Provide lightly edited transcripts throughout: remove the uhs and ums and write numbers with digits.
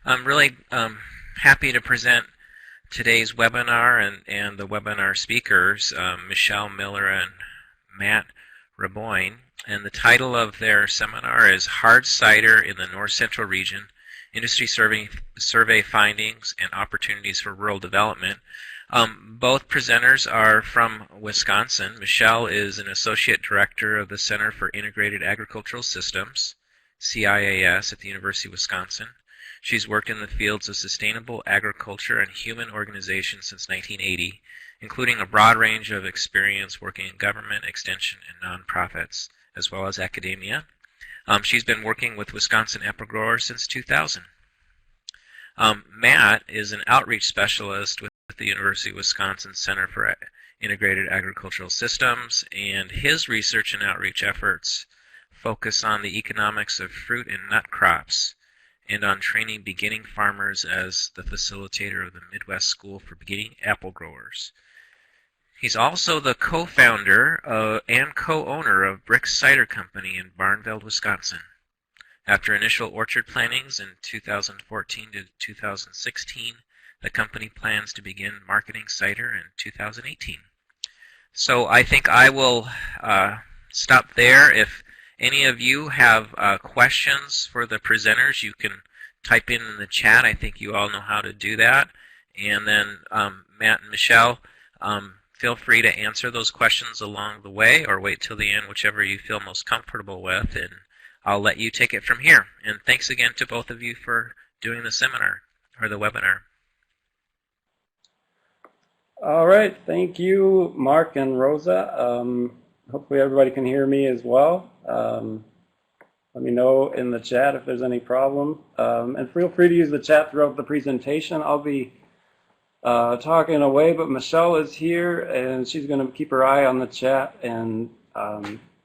I'm really happy to present today's webinar and the webinar speakers, Michelle Miller and Matt Raboin. And the title of their seminar is Hard Cider in the North Central Region, Industry Survey Findings and Opportunities for Rural Development. Both presenters are from Wisconsin. Michelle is an Associate Director of the Center for Integrated Agricultural Systems, CIAS, at the University of Wisconsin. She's worked in the fields of sustainable agriculture and human organization since 1980, including a broad range of experience working in government, extension, and nonprofits, as well as academia. She's been working with Wisconsin apple growers since 2000. Matt is an outreach specialist with the University of Wisconsin Center for Integrated Agricultural Systems, and his research and outreach efforts focus on the economics of fruit and nut crops, and on training beginning farmers as the facilitator of the Midwest School for Beginning Apple Growers. He's also the co-founder and co-owner of Brick Cider Company in Barnveld, Wisconsin. After initial orchard plantings in 2014 to 2016, the company plans to begin marketing cider in 2018. So I think I will stop there. If any of you have questions for the presenters, you can type in the chat. I think you all know how to do that. And then Matt and Michelle, feel free to answer those questions along the way or wait till the end, whichever you feel most comfortable with, and I'll let you take it from here. And thanks again to both of you for doing the seminar or the webinar. All right, thank you, Mark and Rosa. Hopefully everybody can hear me as well. Let me know in the chat if there's any problem. And feel free to use the chat throughout the presentation. I'll be talking away, but Michelle is here and she's going to keep her eye on the chat. And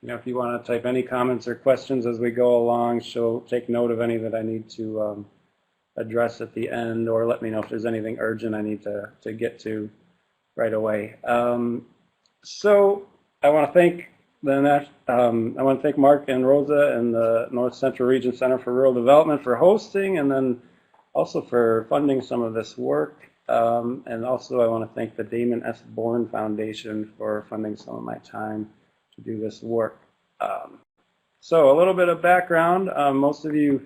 if you want to type any comments or questions as we go along, she'll take note of any that I need to address at the end, or let me know if there's anything urgent I need to get to right away. So I want to thank Mark and Rosa and the North Central Region Center for Rural Development for hosting, and then also for funding some of this work. And also I want to thank the Damon S. Bourne Foundation for funding some of my time to do this work. So a little bit of background. Most of you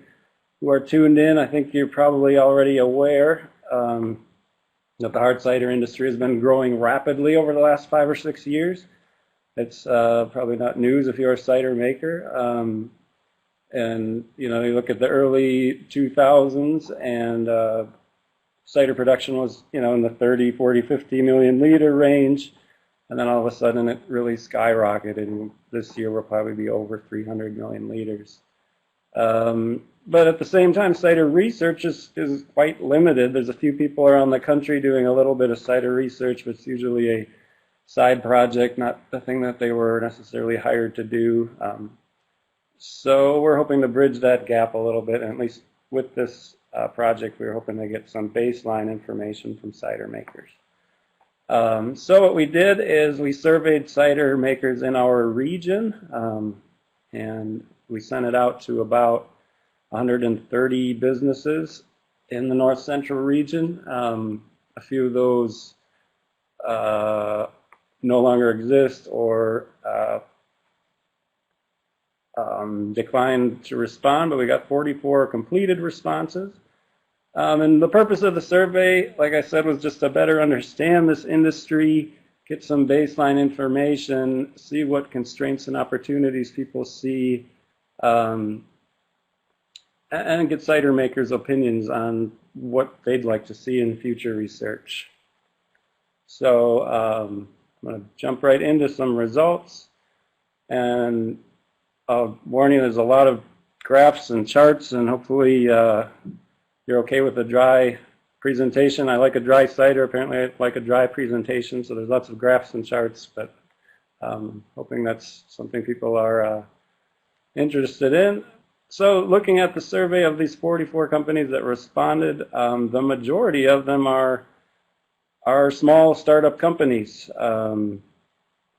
who are tuned in, I think you're probably already aware that the hard cider industry has been growing rapidly over the last 5 or 6 years. It's probably not news if you're a cider maker. And you look at the early 2000s, and cider production was in the 30, 40, 50 million liter range, and then all of a sudden it really skyrocketed, and this year will probably be over 300 million liters. But at the same time, cider research is quite limited. There's a few people around the country doing a little bit of cider research, but it's usually a side project, not the thing that they were necessarily hired to do. So we're hoping to bridge that gap a little bit, and at least with this project, we're hoping to get some baseline information from cider makers. So what we did is we surveyed cider makers in our region, and we sent it out to about 130 businesses in the North Central region. A few of those no longer exist or declined to respond, but we got 44 completed responses. And the purpose of the survey, like I said, was just to better understand this industry, get some baseline information, see what constraints and opportunities people see, and get cider makers' opinions on what they'd like to see in future research. So I'm going to jump right into some results, and I'll warn you, there's a lot of graphs and charts, and hopefully you're okay with a dry presentation. I like a dry cider. Apparently I like a dry presentation, so there's lots of graphs and charts, but hoping that's something people are interested in. So looking at the survey of these 44 companies that responded, the majority of them are small startup companies.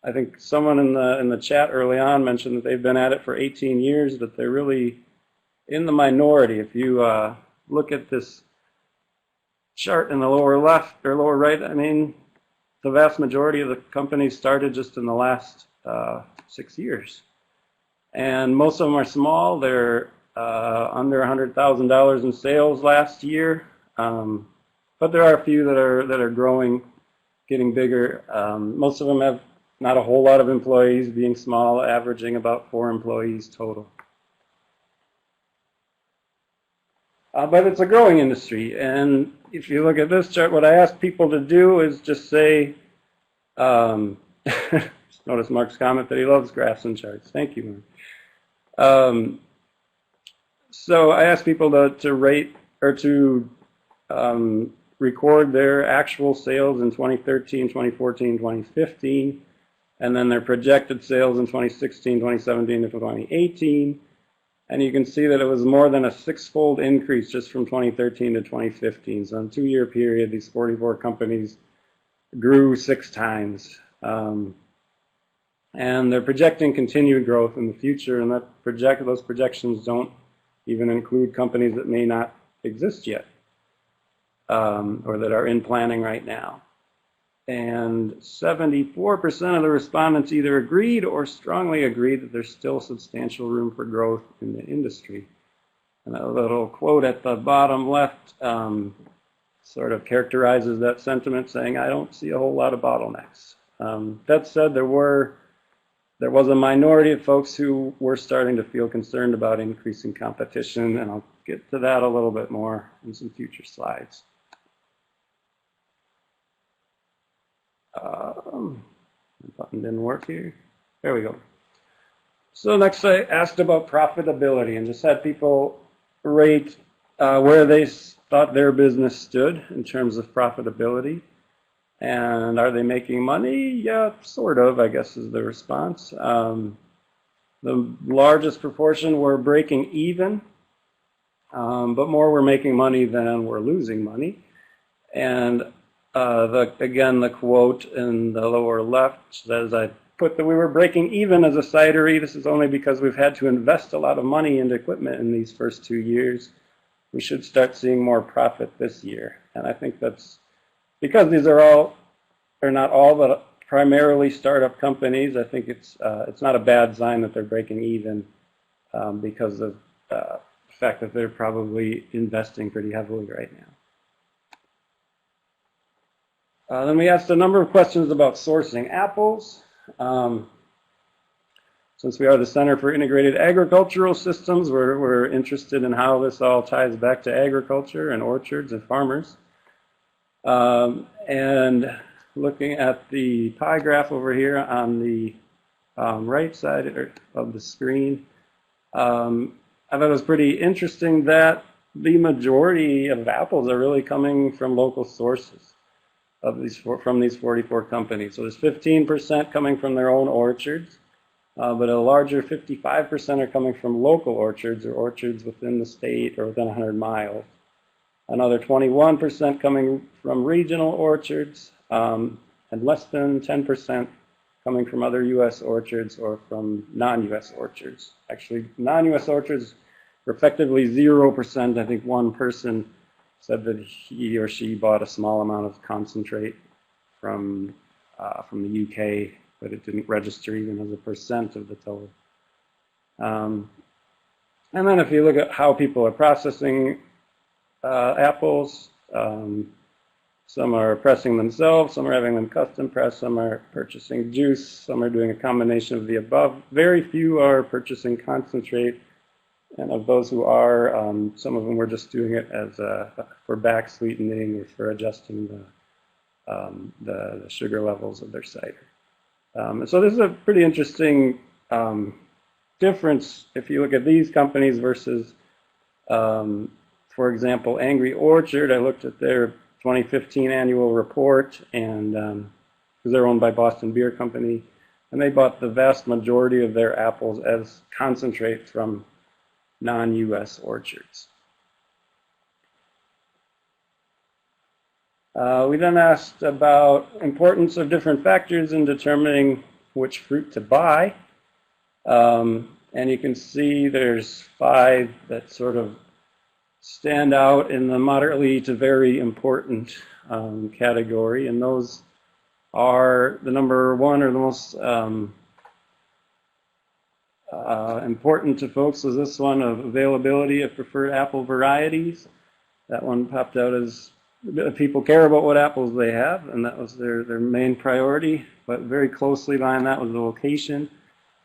I think someone in the chat early on mentioned that they've been at it for 18 years, but they're really in the minority. If you look at this chart in the lower left or lower right, I mean, the vast majority of the companies started just in the last 6 years. And most of them are small. They're under $100,000 in sales last year. But there are a few that are growing, getting bigger. Most of them have not a whole lot of employees, being small, averaging about 4 employees total. But it's a growing industry. And if you look at this chart, what I ask people to do is just say, notice Mark's comment that he loves graphs and charts. Thank you, Mark. So I ask people to rate or to record their actual sales in 2013, 2014, 2015, and then their projected sales in 2016, 2017 to 2018. And you can see that it was more than a 6-fold increase just from 2013 to 2015. So in a 2-year period, these 44 companies grew 6 times. And they're projecting continued growth in the future, and those projections don't even include companies that may not exist yet, or that are in planning right now. And 74% of the respondents either agreed or strongly agreed that there's still substantial room for growth in the industry. And that little quote at the bottom left sort of characterizes that sentiment, saying, I don't see a whole lot of bottlenecks. That said, there was a minority of folks who were starting to feel concerned about increasing competition, and I'll get to that a little bit more in some future slides. The button didn't work here. There we go. So next I asked about profitability and just had people rate where they thought their business stood in terms of profitability. And are they making money? Yeah, sort of, I guess is the response. The largest proportion were breaking even, but more were making money than were losing money. And again, the quote in the lower left says, I put that we were breaking even as a cidery. This is only because we've had to invest a lot of money into equipment in these first 2 years. We should start seeing more profit this year. And I think that's because these are all, or not all, but primarily startup companies. I think it's not a bad sign that they're breaking even because of the fact that they're probably investing pretty heavily right now. Then we asked a number of questions about sourcing apples. Since we are the Center for Integrated Agricultural Systems, we're interested in how this all ties back to agriculture and orchards and farmers. And looking at the pie graph over here on the right side of the screen, I thought it was pretty interesting that the majority of apples are really coming from local sources from these 44 companies. So there's 15% coming from their own orchards, but a larger 55% are coming from local orchards or orchards within the state or within 100 miles. Another 21% coming from regional orchards, and less than 10% coming from other U.S. orchards or from non-U.S. orchards. Actually, non-U.S. orchards were effectively 0%. I think one person said that he or she bought a small amount of concentrate from the U.K., but it didn't register even as a percent of the total. And then if you look at how people are processing apples, some are pressing themselves, some are having them custom pressed, some are purchasing juice, some are doing a combination of the above. Very few are purchasing concentrate, and of those who are, some of them were just doing it as for back sweetening or for adjusting the sugar levels of their cider. And so this is a pretty interesting difference if you look at these companies versus, for example, Angry Orchard. I looked at their 2015 annual report, and because they're owned by Boston Beer Company, and they bought the vast majority of their apples as concentrate from non-U.S. orchards. We then asked about importance of different factors in determining which fruit to buy. And you can see there's 5 that sort of stand out in the moderately to very important category, and those are the number one or the most important to folks is this one of availability of preferred apple varieties. That one popped out as people care about what apples they have, and that was their main priority. But very closely behind that was the location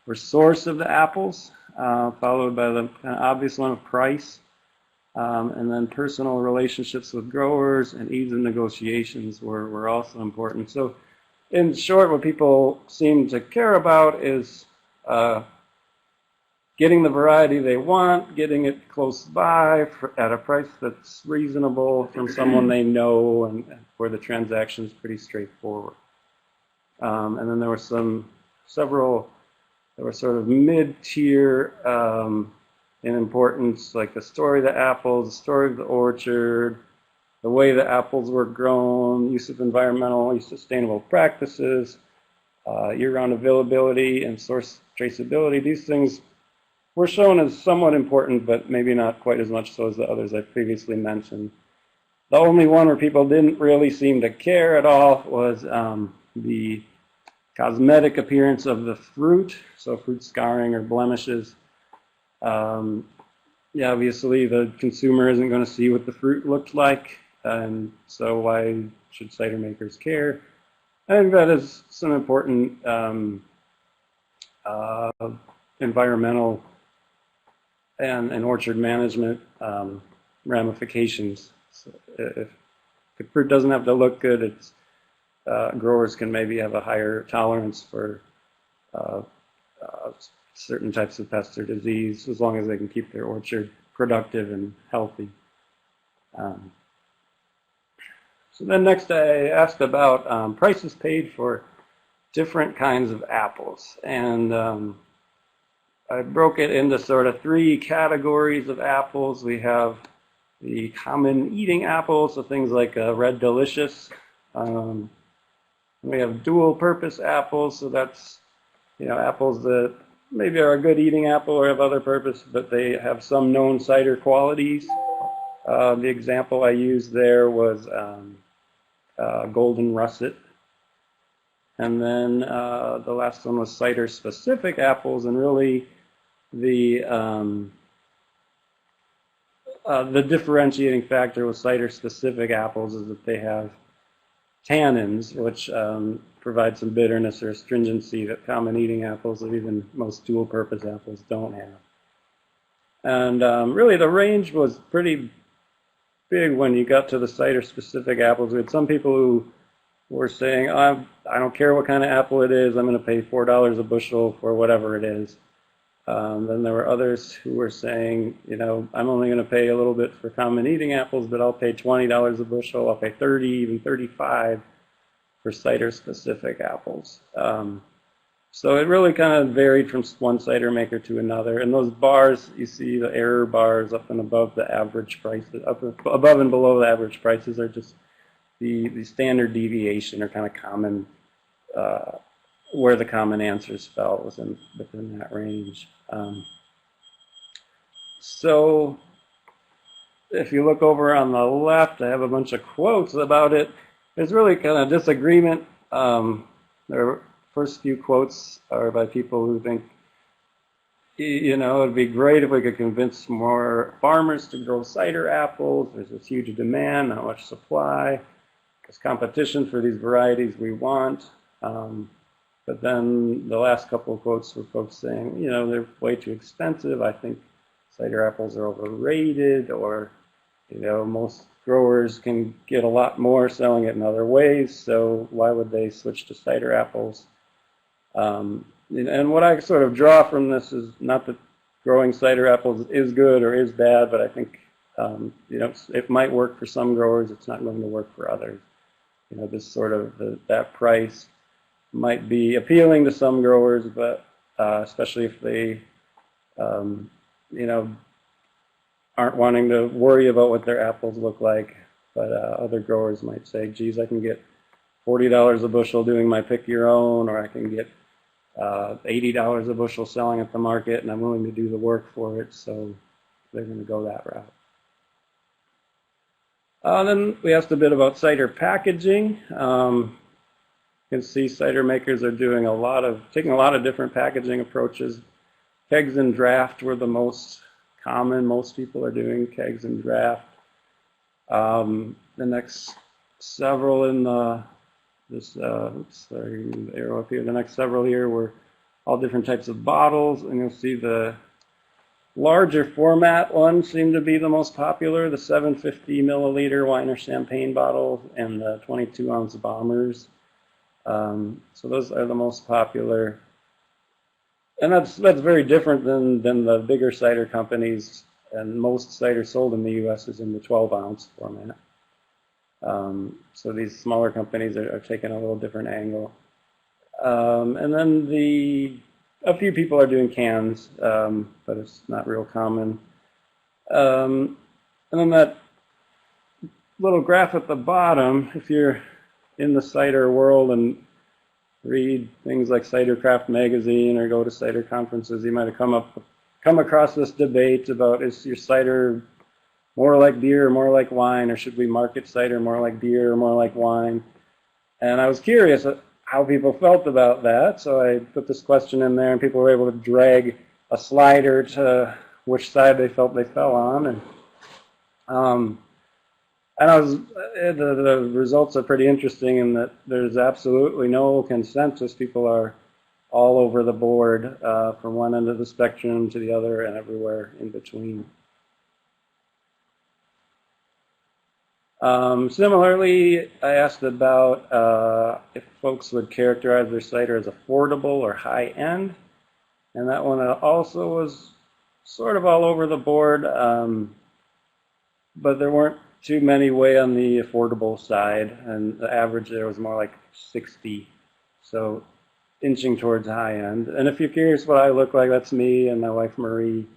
or source of the apples, followed by the kind of obvious one of price, and then personal relationships with growers and ease of negotiations were also important. So in short, what people seem to care about is getting the variety they want, getting it close by at a price that's reasonable from someone they know, and where the transaction is pretty straightforward. And then there were several that were sort of mid-tier in importance, like the story of the apples, the story of the orchard, the way the apples were grown, use of environmental, sustainable practices, year-round availability, and source traceability. These things were shown as somewhat important, but maybe not quite as much so as the others I previously mentioned. The only one where people didn't really seem to care at all was the cosmetic appearance of the fruit, so fruit scarring or blemishes. Yeah, obviously the consumer isn't going to see what the fruit looked like, and so why should cider makers care? I think that is some important environmental and orchard management ramifications. So if the fruit doesn't have to look good, growers can maybe have a higher tolerance for certain types of pest or disease, as long as they can keep their orchard productive and healthy. So then next I asked about prices paid for different kinds of apples. And I broke it into sort of three categories of apples. We have the common eating apples, so things like Red Delicious. We have dual purpose apples, so that's apples that maybe are a good eating apple or have other purpose, but they have some known cider qualities. The example I used there was Golden Russet. And then the last one was cider-specific apples, and really the differentiating factor with cider-specific apples is that they have tannins, which provide some bitterness or astringency that common eating apples or even most dual-purpose apples don't have. And really the range was pretty big when you got to the cider-specific apples. We had some people who were saying, I don't care what kind of apple it is, I'm going to pay $4 a bushel for whatever it is. Then there were others who were saying, I'm only going to pay a little bit for common eating apples, but I'll pay $20 a bushel, I'll pay $30, even $35 for cider-specific apples. So it really kind of varied from one cider maker to another. And those bars, you see the error bars up and above the average prices, above and below the average prices are just the standard deviation or kind of common, where the common answers fell within that range. So if you look over on the left, I have a bunch of quotes about it. There's really kind of disagreement. The first few quotes are by people who think, it'd be great if we could convince more farmers to grow cider apples. There's this huge demand, not much supply. There's competition for these varieties we want. But then the last couple of quotes were folks saying, they're way too expensive. I think cider apples are overrated, or, most growers can get a lot more selling it in other ways, so why would they switch to cider apples? And what I sort of draw from this is not that growing cider apples is good or is bad, but I think, it might work for some growers. It's not going to work for others. This sort of, that price might be appealing to some growers, but especially if they, aren't wanting to worry about what their apples look like. But other growers might say, geez, I can get $40 a bushel doing my pick your own, or I can get $80 a bushel selling at the market, and I'm willing to do the work for it, so they're going to go that route. Then we asked a bit about cider packaging. You can see cider makers are doing taking a lot of different packaging approaches. Kegs and draft were the most common. Most people are doing kegs and draft. The next several in the arrow up here. The next several here were all different types of bottles, and you'll see the larger format ones seem to be the most popular, the 750 milliliter wine or champagne bottles and the 22-ounce bombers. So those are the most popular. And that's very different than the bigger cider companies, and most cider sold in the U.S. is in the 12-ounce format. So these smaller companies are taking a little different angle. And then a few people are doing cans, but it's not real common. And then that little graph at the bottom, if you're in the cider world and read things like Cider Craft Magazine or go to cider conferences, you might have come across this debate about, is your cider more like beer or more like wine, or should we market cider more like beer or more like wine? And I was curious how people felt about that, so I put this question in there, and people were able to drag a slider to which side they felt they fell on, the results are pretty interesting in that there's absolutely no consensus. People are all over the board, from one end of the spectrum to the other and everywhere in between. Similarly, I asked about if folks would characterize their cider as affordable or high-end, and that one also was sort of all over the board, but there weren't too many way on the affordable side, and the average there was more like 60, so inching towards high-end. And if you're curious what I look like, that's me and my wife Marie,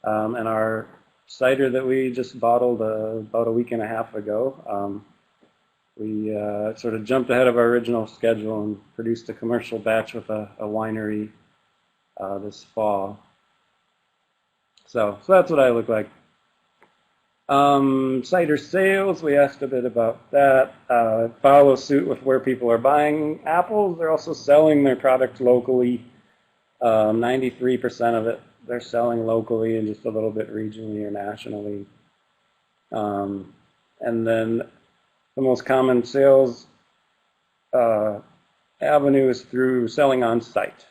and our cider that we just bottled about a week and a half ago. We sort of jumped ahead of our original schedule and produced a commercial batch with a winery this fall. So that's what I look like. Cider sales, we asked a bit about that. Follow suit with where people are buying apples. They're also selling their product locally. 93% of it they're selling locally and just a little bit regionally or nationally. And then the most common sales avenue is through selling on site.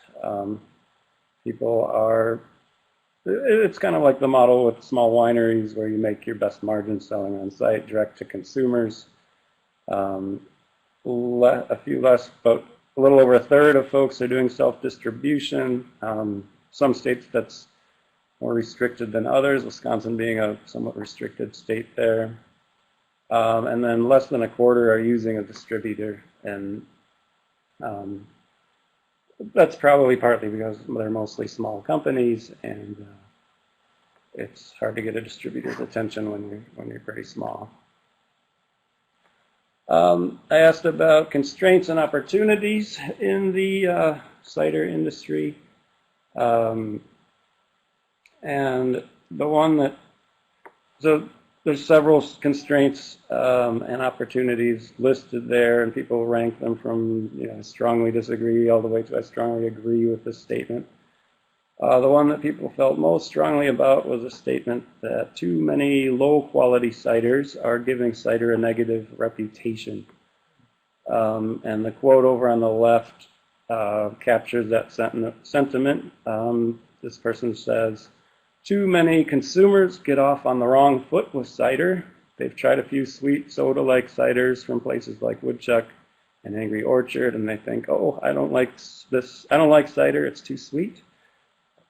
It's kind of like the model with small wineries where you make your best margin selling on site, direct to consumers. A few less, but a little over a third of folks are doing self-distribution. Some states that's more restricted than others, Wisconsin being a somewhat restricted state there. And then less than a quarter are using a distributor, and that's probably partly because they're mostly small companies, and it's hard to get a distributor's attention when you're pretty small. I asked about constraints and opportunities in the cider industry. And the one that, so there's several constraints and opportunities listed there, and people rank them from, I strongly disagree all the way to I strongly agree with this statement. The one that people felt most strongly about was a statement that too many low-quality ciders are giving cider a negative reputation. And the quote over on the left captures that sentiment. This person says, "Too many consumers get off on the wrong foot with cider. They've tried a few sweet soda-like ciders from places like Woodchuck and Angry Orchard, and they think, oh, I don't like this. I don't like cider. It's too sweet."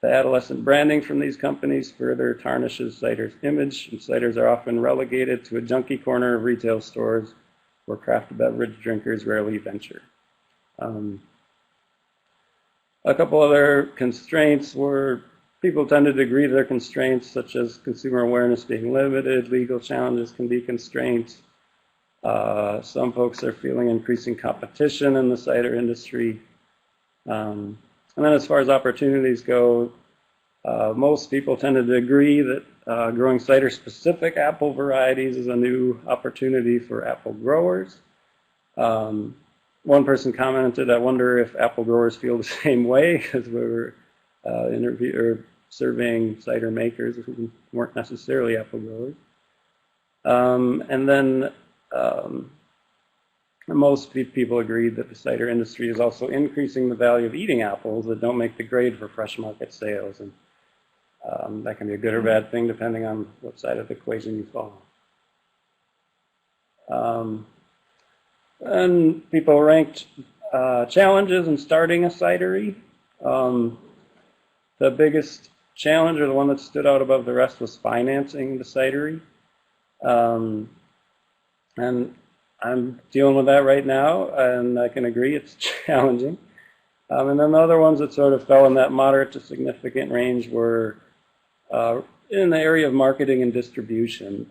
The adolescent branding from these companies further tarnishes cider's image, and ciders are often relegated to a junky corner of retail stores where craft beverage drinkers rarely venture. A couple other constraints were people tended to agree to their constraints, such as consumer awareness being limited, legal challenges can be constraints. Some folks are feeling increasing competition in the cider industry. And then as far as opportunities go, most people tended to agree that growing cider-specific apple varieties is a new opportunity for apple growers. One person commented, "I wonder if apple growers feel the same way," because we were surveying cider makers who weren't necessarily apple growers. And then most people agreed that the cider industry is also increasing the value of eating apples that don't make the grade for fresh market sales. And that can be a good or bad thing depending on what side of the equation you fall on. And people ranked challenges in starting a cidery. The biggest challenge, or the one that stood out above the rest, was financing the cidery. And I'm dealing with that right now, and I can agree it's challenging. And then the other ones that sort of fell in that moderate to significant range were in the area of marketing and distribution.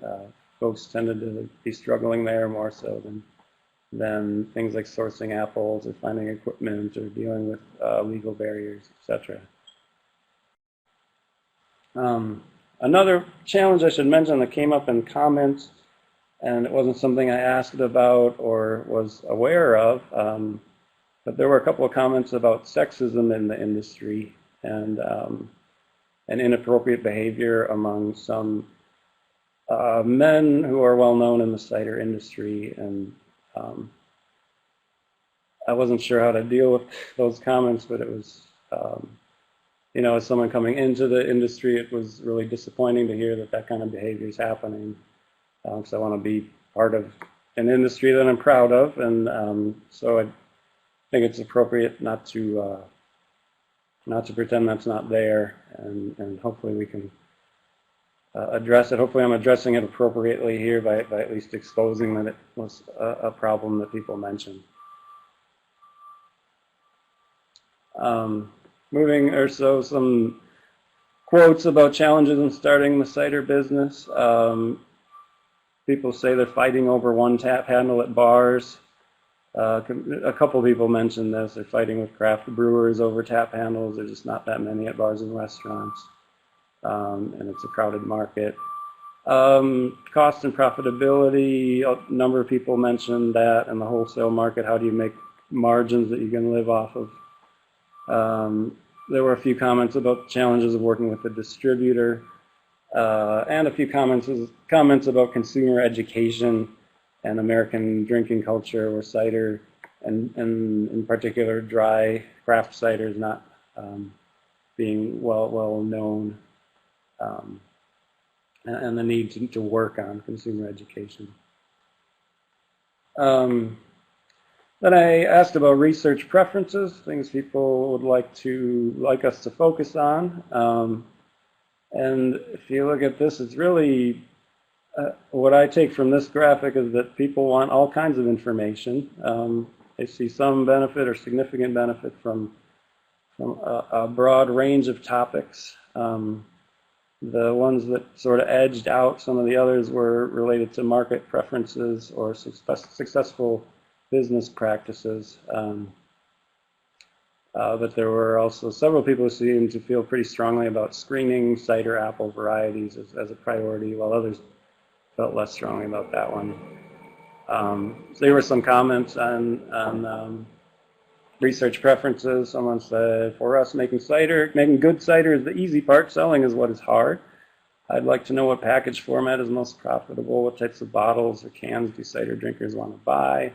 Folks tended to be struggling there more so than things like sourcing apples or finding equipment or dealing with legal barriers, etc. Another challenge I should mention that came up in comments, and it wasn't something I asked about or was aware of, but there were a couple of comments about sexism in the industry and inappropriate behavior among some men who are well known in the cider industry. And I wasn't sure how to deal with those comments, but it was, as someone coming into the industry, it was really disappointing to hear that kind of behavior is happening. So I want to be part of an industry that I'm proud of, and so I think it's appropriate not to pretend that's not there, and hopefully we can address it. Hopefully I'm addressing it appropriately here by at least exposing that it was a problem that people mentioned. Some quotes about challenges in starting the cider business. People say they're fighting over one tap handle at bars. A couple people mentioned this. They're fighting with craft brewers over tap handles. There's just not that many at bars and restaurants, and it's a crowded market. Cost and profitability, a number of people mentioned that, and the wholesale market. How do you make margins that you can live off of? There were a few comments about the challenges of working with a distributor, and a few comments about consumer education and American drinking culture, where cider, and in particular dry craft cider, is not being well known, and the need to work on consumer education. Then I asked about research preferences, things people would like us to focus on. And if you look at this, it's really what I take from this graphic is that people want all kinds of information. They see some benefit or significant benefit from a broad range of topics. The ones that sort of edged out some of the others were related to market preferences or successful business practices. But there were also several people who seemed to feel pretty strongly about screening cider apple varieties as a priority, while others felt less strongly about that one. So there were some comments on research preferences. Someone said, "For us, making good cider is the easy part. Selling is what is hard. I'd like to know what package format is most profitable. What types of bottles or cans do cider drinkers want to buy?"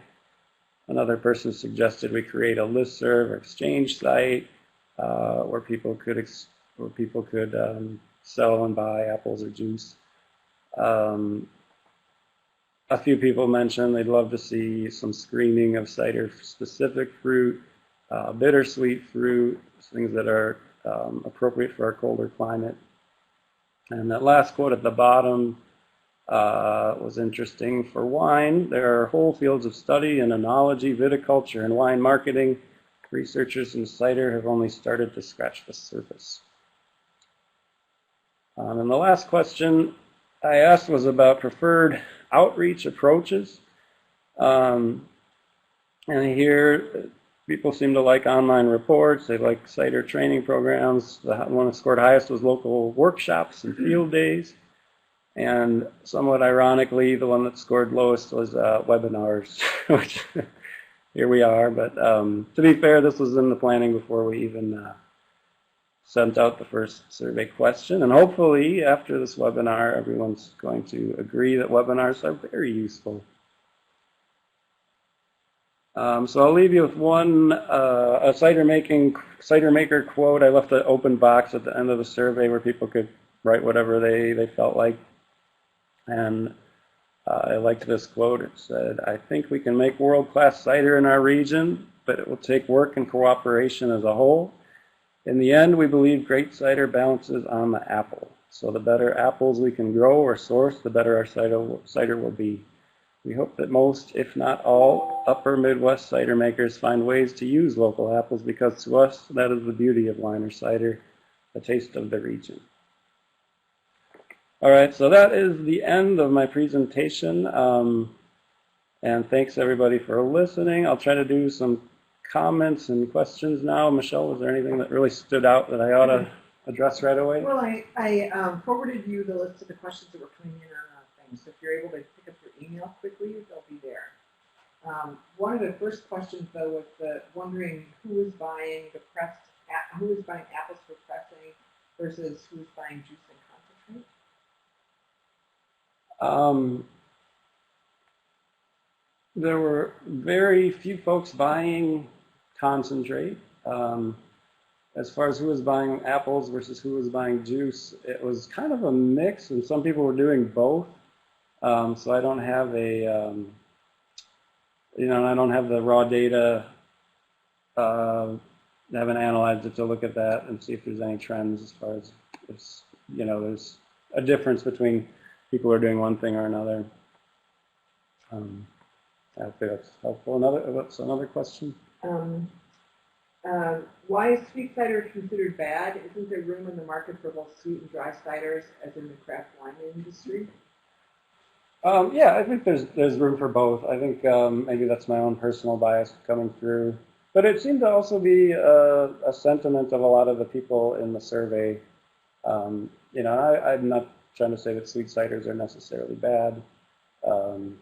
Another person suggested we create a listserv or exchange site where people could sell and buy apples or juice. A few people mentioned they'd love to see some screening of cider-specific fruit, bittersweet fruit, things that are appropriate for our colder climate. And that last quote at the bottom was interesting. For wine, there are whole fields of study in enology, viticulture, and wine marketing. Researchers in cider have only started to scratch the surface. And the last question I asked was about preferred outreach approaches. And here, people seem to like online reports. They like cider training programs. The one that scored highest was local workshops and field days. And somewhat ironically, the one that scored lowest was webinars, which here we are. But to be fair, this was in the planning before we even sent out the first survey question. And hopefully, after this webinar, everyone's going to agree that webinars are very useful. So I'll leave you with one, a cider maker quote. I left an open box at the end of the survey where people could write whatever they felt like. And I liked this quote. It said, "I think we can make world-class cider in our region, but it will take work and cooperation as a whole. In the end, we believe great cider balances on the apple. So the better apples we can grow or source, the better our cider will be. We hope that most, if not all, upper Midwest cider makers find ways to use local apples because to us, that is the beauty of wine or cider, the taste of the region." All right, so that is the end of my presentation. And thanks everybody for listening. I'll try to do some comments and questions now. Michelle, was there anything that really stood out that I ought to address right away? Well, I forwarded you the list of the questions that were coming in on things. So if you're able to pick up your email quickly, they'll be there. One of the first questions, though, was wondering who is buying apples for pressing versus who's buying juice and concentrate. There were very few folks buying concentrate. As far as who was buying apples versus who was buying juice, it was kind of a mix, and some people were doing both. So I don't have I don't have the raw data. I haven't analyzed it to look at that and see if there's any trends as far as there's a difference between people who are doing one thing or another. I think that's helpful. What's another question? Why is sweet cider considered bad? Isn't there room in the market for both sweet and dry ciders, as in the craft wine industry? Yeah, I think there's room for both. I think maybe that's my own personal bias coming through, but it seemed to also be a sentiment of a lot of the people in the survey. I'm not trying to say that sweet ciders are necessarily bad, and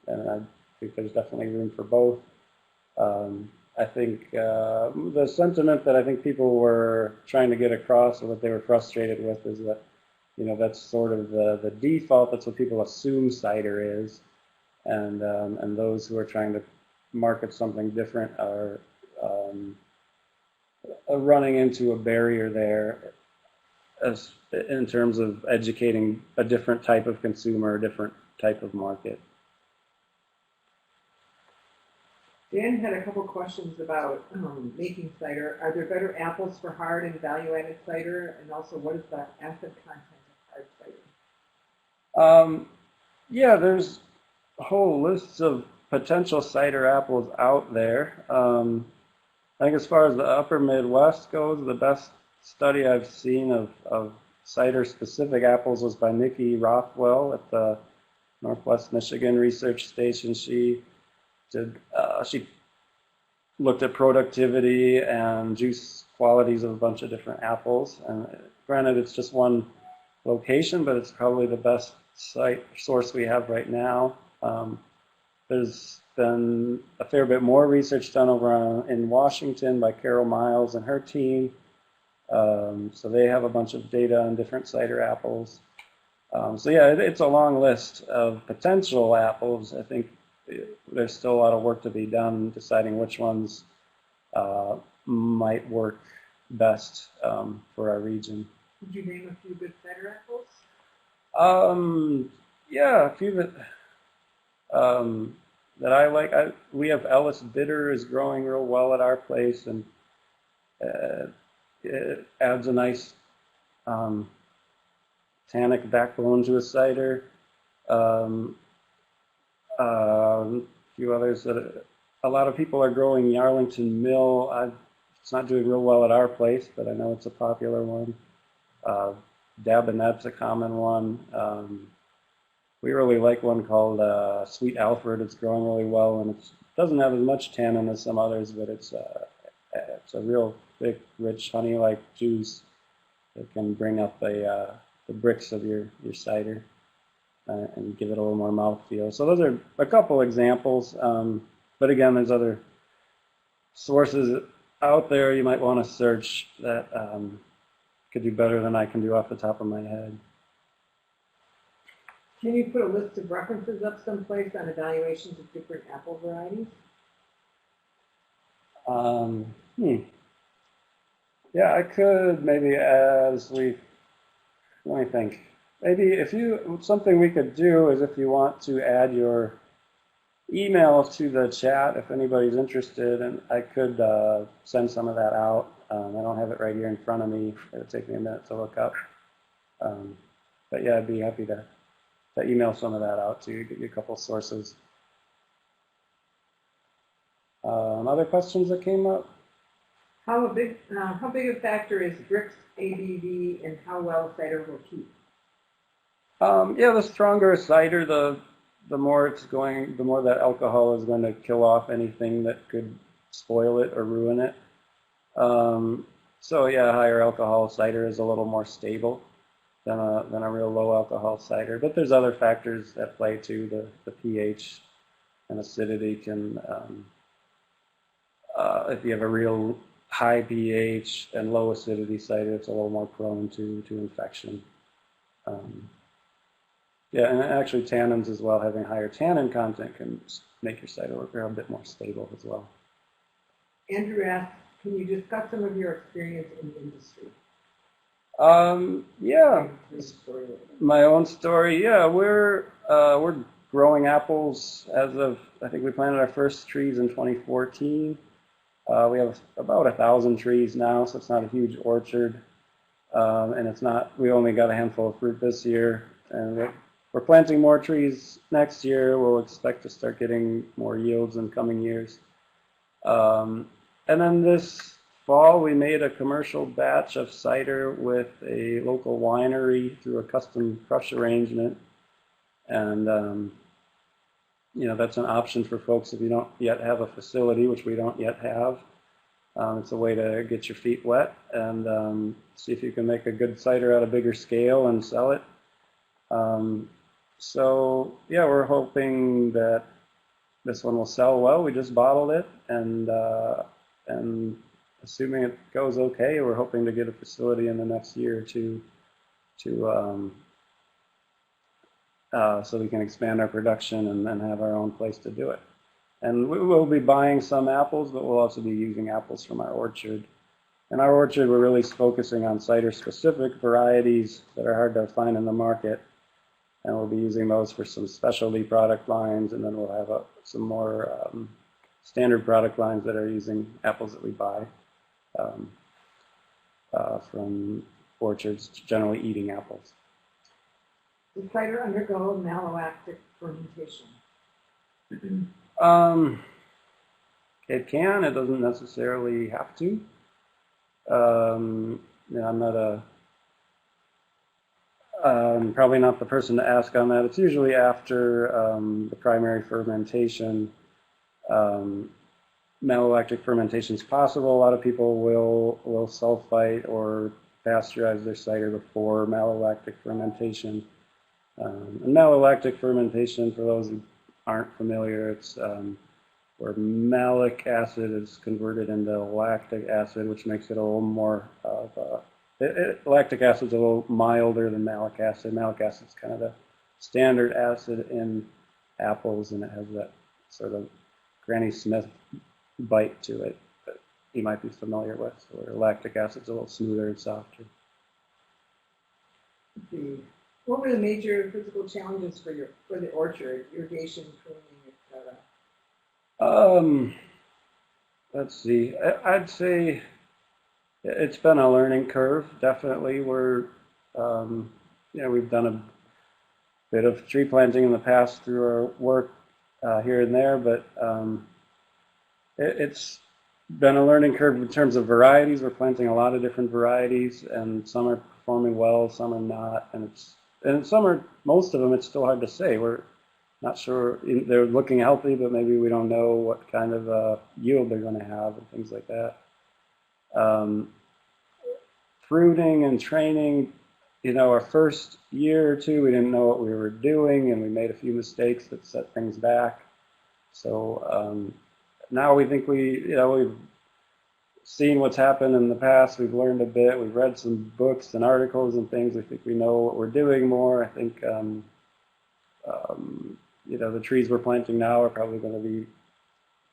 I think there's definitely room for both. I think the sentiment that I think people were trying to get across, or what they were frustrated with, is that that's sort of the default. That's what people assume cider is, and those who are trying to market something different are running into a barrier there, as in terms of educating a different type of consumer, a different type of market. Dan had a couple questions about making cider. Are there better apples for hard and value-added cider? And also, what is the acid content of hard cider? Yeah, there's whole lists of potential cider apples out there. I think as far as the upper Midwest goes, the best study I've seen of cider-specific apples was by Nikki Rothwell at the Northwest Michigan Research Station. She looked at productivity and juice qualities of a bunch of different apples. And granted, it's just one location, but it's probably the best source we have right now. There's been a fair bit more research done over in Washington by Carol Miles and her team. So they have a bunch of data on different cider apples. So yeah, it's a long list of potential apples. I think there's still a lot of work to be done deciding which ones might work best for our region. Could you name a few good cider apples? Yeah, a few that I like. We have Ellis Bitter is growing real well at our place, and it adds a nice tannic backbone to a cider. A few others that a lot of people are growing. Yarlington Mill. It's not doing real well at our place, but I know it's a popular one. Dabinet's a common one. We really like one called Sweet Alfred. It's growing really well, and it doesn't have as much tannin as some others, but it's a real thick, rich, honey-like juice that can bring up the bricks of your cider. and give it a little more mouthfeel. So those are a couple examples. But again, there's other sources out there you might want to search that could do better than I can do off the top of my head. Can you put a list of references up someplace on evaluations of different apple varieties? Yeah, I could maybe let me think. Maybe something we could do is if you want to add your email to the chat, if anybody's interested, and I could send some of that out. I don't have it right here in front of me. It would take me a minute to look up. But yeah, I'd be happy to email some of that out to you, get you a couple sources. Other questions that came up? How big a factor is Brix ABV and how well cider will keep? Yeah, the stronger a cider, the more that alcohol is going to kill off anything that could spoil it or ruin it. So yeah, higher alcohol cider is a little more stable than a real low alcohol cider. But there's other factors at play too. The pH and acidity can, if you have a real high pH and low acidity cider, it's a little more prone to infection. Yeah, and actually tannins as well, having higher tannin content can make your cider work a bit more stable as well. Andrew asked, can you discuss some of your experience in the industry? Yeah, my own story. Yeah, we're growing apples as of, I think we planted our first trees in 2014. We have about 1,000 trees now, so it's not a huge orchard, and we only got a handful of fruit this year, and we're planting more trees next year. We'll expect to start getting more yields in coming years. And then this fall, we made a commercial batch of cider with a local winery through a custom crush arrangement. And, that's an option for folks if you don't yet have a facility, which we don't yet have. It's a way to get your feet wet and see if you can make a good cider at a bigger scale and sell it. So yeah, we're hoping that this one will sell well. We just bottled it, and assuming it goes okay, we're hoping to get a facility in the next year or two so we can expand our production and have our own place to do it. And we will be buying some apples, but we'll also be using apples from our orchard. In our orchard, we're really focusing on cider-specific varieties that are hard to find in the market. And we'll be using those for some specialty product lines, and then we'll have some more standard product lines that are using apples that we buy from orchards, generally eating apples. Does cider undergo malolactic fermentation? It can. It doesn't necessarily have to. I'm not probably not the person to ask on that. It's usually after the primary fermentation. Malolactic fermentation is possible. A lot of people will sulfite or pasteurize their cider before malolactic fermentation. And malolactic fermentation, for those who aren't familiar, it's where malic acid is converted into lactic acid, which makes it a little more of lactic acid is a little milder than malic acid. Malic acid is kind of the standard acid in apples, and it has that sort of Granny Smith bite to it that you might be familiar with. So where lactic acid is a little smoother and softer. What were the major physical challenges for the orchard, irrigation, pruning, etc.? Let's see. I'd say it's been a learning curve. Definitely, we've done a bit of tree planting in the past through our work here and there, but it's been a learning curve in terms of varieties. We're planting a lot of different varieties, and some are performing well, some are not, and most of them, it's still hard to say. We're not sure. They're looking healthy, but maybe we don't know what kind of yield they're going to have and things like that. Fruiting and training, our first year or two, we didn't know what we were doing, and we made a few mistakes that set things back. So now we think we've seen what's happened in the past. We've learned a bit. We've read some books and articles and things. I think we know what we're doing more. I think, the trees we're planting now are probably going to be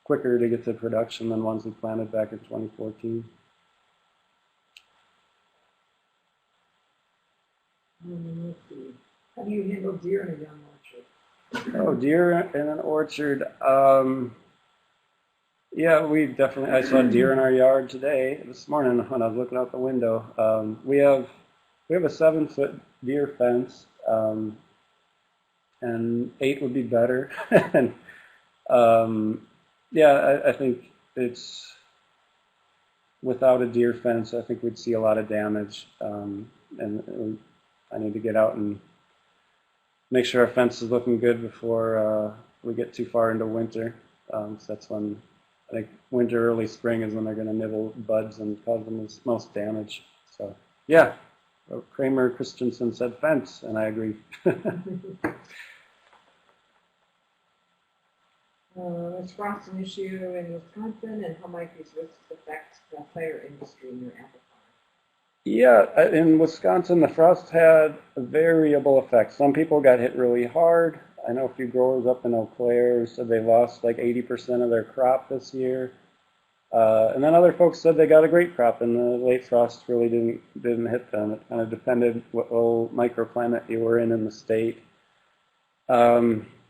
quicker to get to production than ones we planted back in 2014. Let's see. How do you handle deer in a young orchard? Oh, deer in an orchard. Yeah, I saw deer in our yard this morning when I was looking out the window. We have a 7-foot deer fence, and 8 would be better. And yeah, I think it's without a deer fence, I think we'd see a lot of damage, and I need to get out and make sure our fence is looking good before we get too far into winter. So that's when I think winter, early spring is when they're going to nibble buds and cause them the most damage. So yeah, Kramer Christensen said fence, and I agree. Is frost an issue in Wisconsin, and how might these risks affect the cider industry in your apple farm? Yeah, in Wisconsin, the frost had a variable effect. Some people got hit really hard. I know a few growers up in Eau Claire said they lost like 80% of their crop this year. And then other folks said they got a great crop, and the late frost really didn't hit them. It kind of depended what little microclimate you were in the state.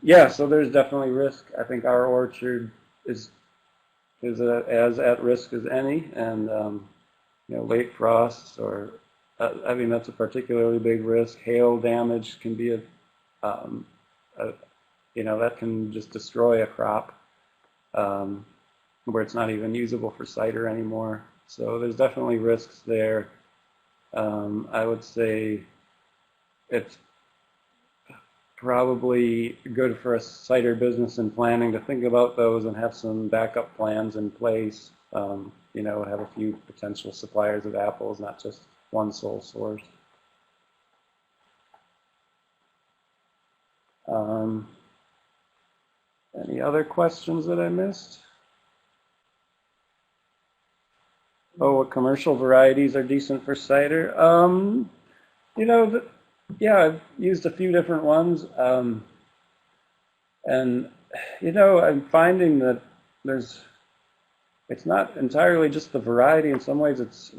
Yeah, so there's definitely risk. I think our orchard is as at risk as any, and late frosts or that's a particularly big risk. Hail damage can be that can just destroy a crop where it's not even usable for cider anymore. So there's definitely risks there. I would say it's probably good for a cider business and planning to think about those and have some backup plans in place. Have a few potential suppliers of apples, not just one sole source. Any other questions that I missed? Oh, what commercial varieties are decent for cider? Yeah, I've used a few different ones, and I'm finding that it's not entirely just the variety. In some ways, it's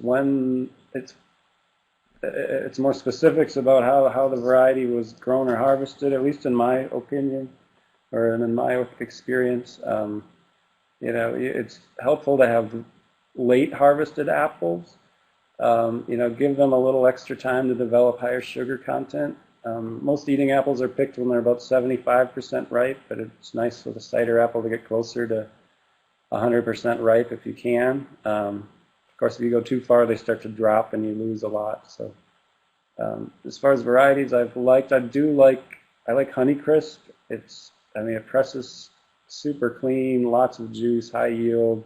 more specifics about how the variety was grown or harvested, at least in my opinion, or in my experience. It's helpful to have late harvested apples. Give them a little extra time to develop higher sugar content. Most eating apples are picked when they're about 75% ripe, but it's nice with a cider apple to get closer to 100% ripe if you can. Of course, if you go too far, they start to drop and you lose a lot. So as far as varieties I like Honeycrisp. It presses super clean, lots of juice, high yield,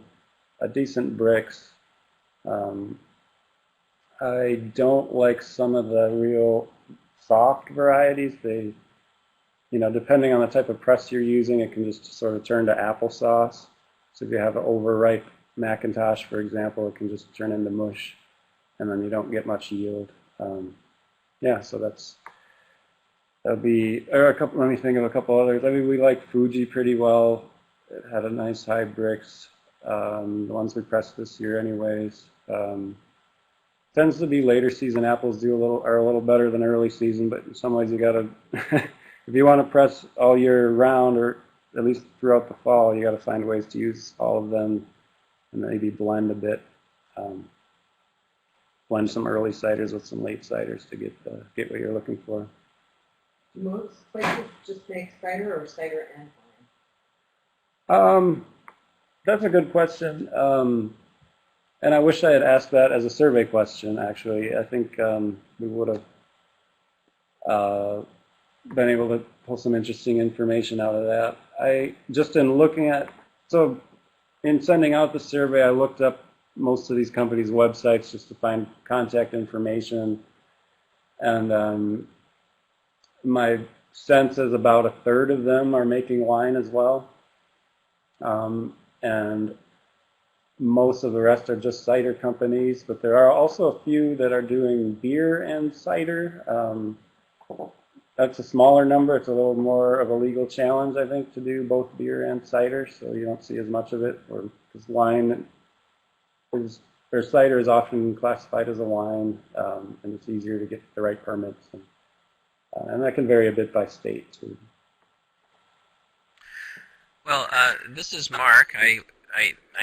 decent bricks. I don't like some of the real soft varieties. They, depending on the type of press you're using, it can just sort of turn to applesauce. So if you have an overripe Macintosh, for example, it can just turn into mush, and then you don't get much yield. So that'd be, or let me think of a couple others. We like Fuji pretty well. It had a nice high bricks. The ones we pressed this year anyways. Tends to be later season apples are a little better than early season, but in some ways you gotta, if you want to press all year round, or at least throughout the fall, you got to find ways to use all of them and maybe blend a bit. Blend some early ciders with some late ciders to get what you're looking for. Do most places just make cider or cider and wine? That's a good question. And I wish I had asked that as a survey question, actually. I think we would have been able to pull some interesting information out of that. In sending out the survey, I looked up most of these companies' websites just to find contact information. And my sense is about a third of them are making wine as well. And most of the rest are just cider companies, but there are also a few that are doing beer and cider. That's a smaller number. It's a little more of a legal challenge, I think, to do both beer and cider, so you don't see as much of it. Or because wine is, or cider is often classified as a wine, and it's easier to get the right permits, and that can vary a bit by state too. Well, this is Mark. I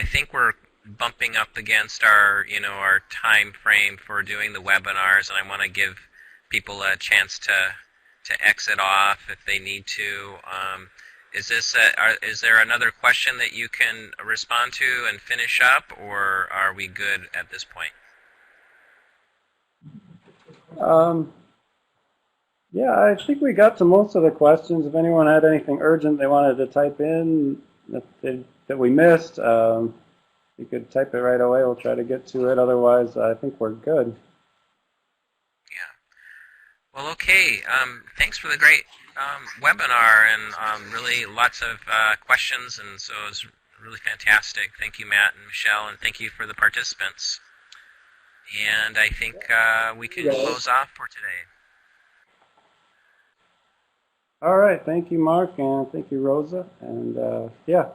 think we're bumping up against our our time frame for doing the webinars, and I want to give people a chance to exit off if they need to. Is there another question that you can respond to and finish up, or are we good at this point? Yeah, I think we got to most of the questions. If anyone had anything urgent they wanted to type in that we missed, you could type it right away. We'll try to get to it. Otherwise, I think we're good. Yeah. Well, okay. Thanks for the great webinar, and really lots of questions, and so it was really fantastic. Thank you, Matt and Michelle, and thank you for the participants. And I think we can close off for today. All right. Thank you, Mark, and thank you, Rosa. And yeah.